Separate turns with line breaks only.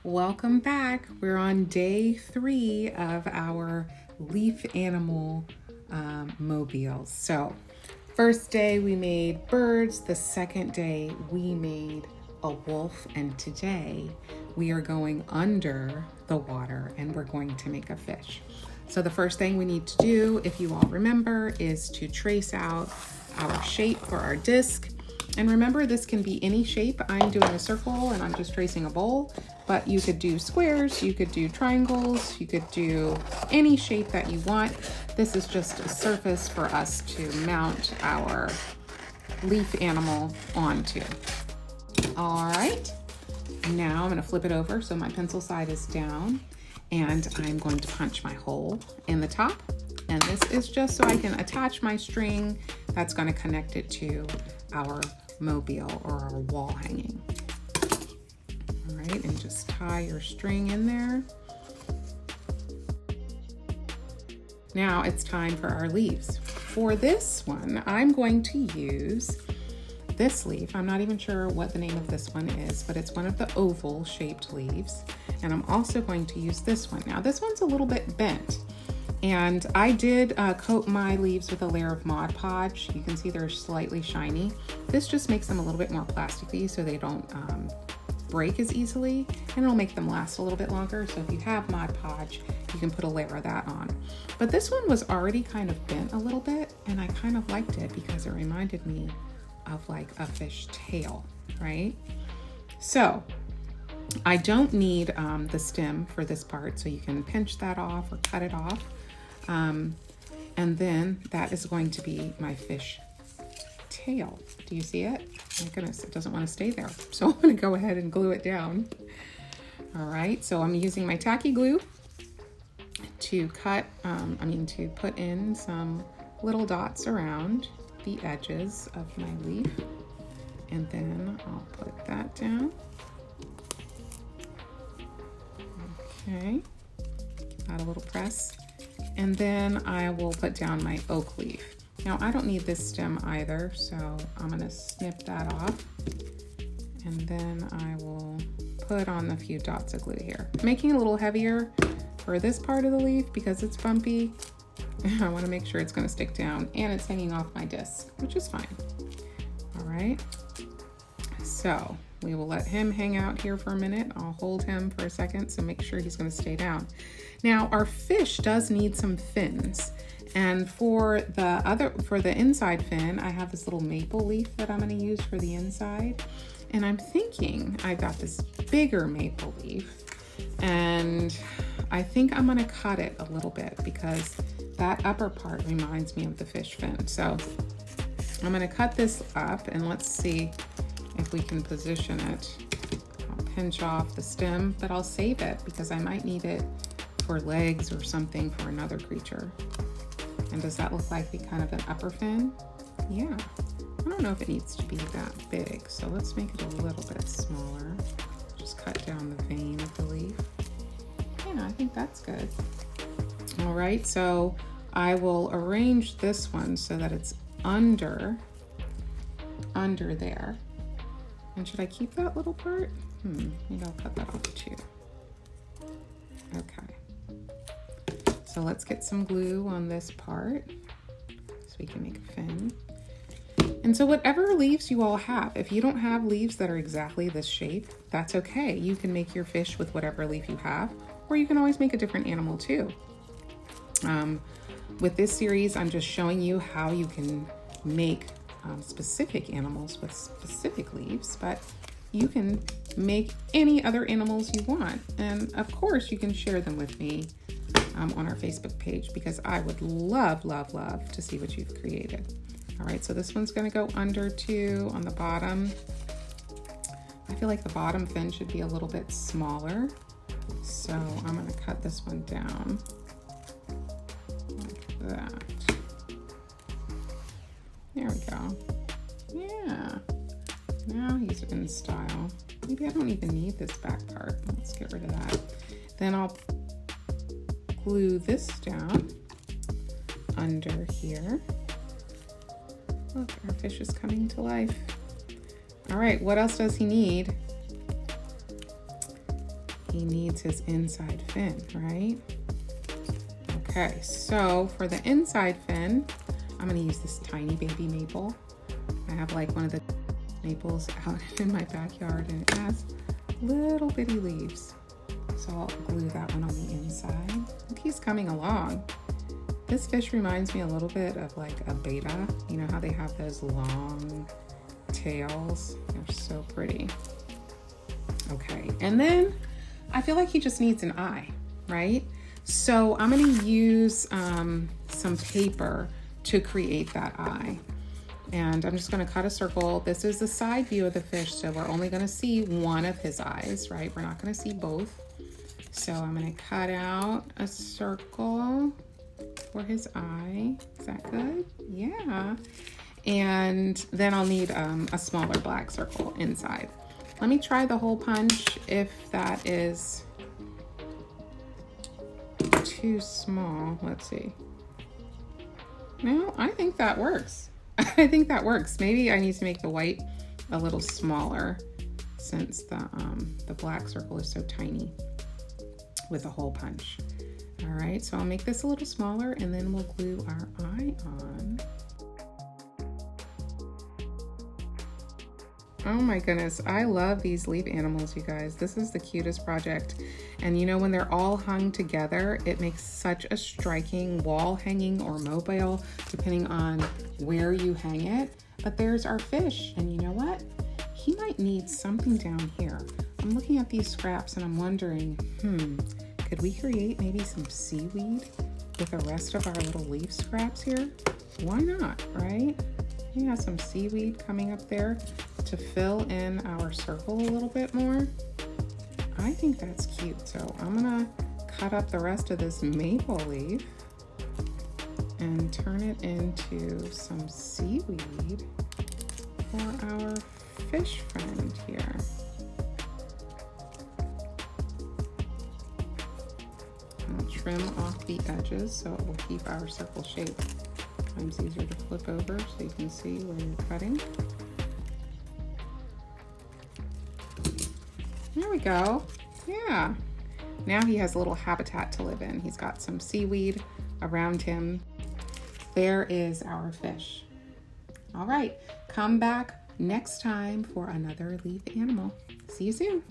Welcome back. We're on day 3 of our leaf animal mobiles. So first day we made birds, the second day we made a wolf, and today we are going under the water and we're going to make a fish. So the first thing we need to do, if you all remember, is to trace out our shape for our disc. And remember, this can be any shape. I'm doing a circle and I'm just tracing a bowl, but you could do squares, you could do triangles, you could do any shape that you want. This is just a surface for us to mount our leaf animal onto. All right, now I'm gonna flip it over so my pencil side is down, and I'm going to punch my hole in the top. And this is just so I can attach my string that's gonna connect it to our mobile or our wall hanging. All right, and just tie your string in there. Now it's time for our leaves. For this one, I'm going to use this leaf. I'm not even sure what the name of this one is, but it's one of the oval shaped leaves. And I'm also going to use this one. Now this one's a little bit bent, and I did coat my leaves with a layer of Mod Podge. You can see they're slightly shiny. This just makes them a little bit more plasticky so they don't break as easily, and it'll make them last a little bit longer. So if you have Mod Podge, you can put a layer of that on. But this one was already kind of bent a little bit, and I kind of liked it because it reminded me of like a fish tail, right? So I don't need the stem for this part, so you can pinch that off or cut it off. And then that is going to be my fish tail. Do you see it? Oh my goodness, it doesn't want to stay there. So I'm gonna go ahead and glue it down. All right, so I'm using my tacky glue to to put in some little dots around the edges of my leaf. And then I'll put that down. Okay, add a little press. And then I will put down my oak leaf. Now I don't need this stem either, so I'm gonna snip that off. And then I will put on a few dots of glue here. Making it a little heavier for this part of the leaf because it's bumpy. I wanna make sure it's gonna stick down, and it's hanging off my disc, which is fine. All right, so we will let him hang out here for a minute. I'll hold him for a second, so make sure he's gonna stay down. Now our fish does need some fins, and for the inside fin, I have this little maple leaf that I'm gonna use for the inside. And I'm thinking I've got this bigger maple leaf, and I think I'm gonna cut it a little bit because that upper part reminds me of the fish fin. So I'm gonna cut this up, and let's see if we can position it. I'll pinch off the stem, but I'll save it because I might need it for legs or something for another creature. And does that look like the kind of an upper fin? Yeah. I don't know if it needs to be that big, so let's make it a little bit smaller. Just cut down the vein of the leaf. Yeah, I think that's good. All right, so I will arrange this one so that it's under there. And should I keep that little part? Maybe I'll cut that off too. Okay. So let's get some glue on this part so we can make a fin. And so whatever leaves you all have, if you don't have leaves that are exactly this shape, that's okay. You can make your fish with whatever leaf you have, or you can always make a different animal too. With this series, I'm just showing you how you can make specific animals with specific leaves, but you can make any other animals you want. And of course, you can share them with me on our Facebook page because I would love, love, love to see what you've created. All right, so this one's gonna go under too on the bottom. I feel like the bottom fin should be a little bit smaller. So I'm gonna cut this one down like that. There we go. Yeah, now he's in style. Maybe I don't even need this back part. Let's get rid of that. Then I'll glue this down under here. Look, our fish is coming to life. All right, what else does he need? he needs his inside fin, right? Okay, so for the inside fin, I'm gonna use this tiny baby maple. I have like one of the maples out in my backyard, and it has little bitty leaves. So I'll glue that one on the inside. Look, he's coming along. This fish reminds me a little bit of like a betta. You know how they have those long tails? They're so pretty. Okay, and then I feel like he just needs an eye, right? So I'm gonna use some paper to create that eye. And I'm just gonna cut a circle. This is the side view of the fish, so we're only gonna see one of his eyes, right? We're not gonna see both. So I'm gonna cut out a circle for his eye. Is that good? Yeah. And then I'll need a smaller black circle inside. Let me try the hole punch if that is too small. Let's see. No, I think that works. I think that works. Maybe I need to make the white a little smaller since the black circle is so tiny with a hole punch. All right, so I'll make this a little smaller and then we'll glue our eye on. Oh my goodness, I love these leaf animals, you guys. This is the cutest project. And you know, when they're all hung together, it makes such a striking wall hanging or mobile, depending on where you hang it. But there's our fish, and you know what? He might need something down here. I'm looking at these scraps and I'm wondering, could we create maybe some seaweed with the rest of our little leaf scraps here? Why not, right? We have some seaweed coming up there to fill in our circle a little bit more. I think that's cute. So I'm gonna cut up the rest of this maple leaf and turn it into some seaweed for our fish friend here. I'll trim off the edges so it will keep our circle shape. Sometimes easier to flip over so you can see where you're cutting. There we go. Yeah. Now he has a little habitat to live in. He's got some seaweed around him. There is our fish. All right, come back next time for another leaf animal. See you soon.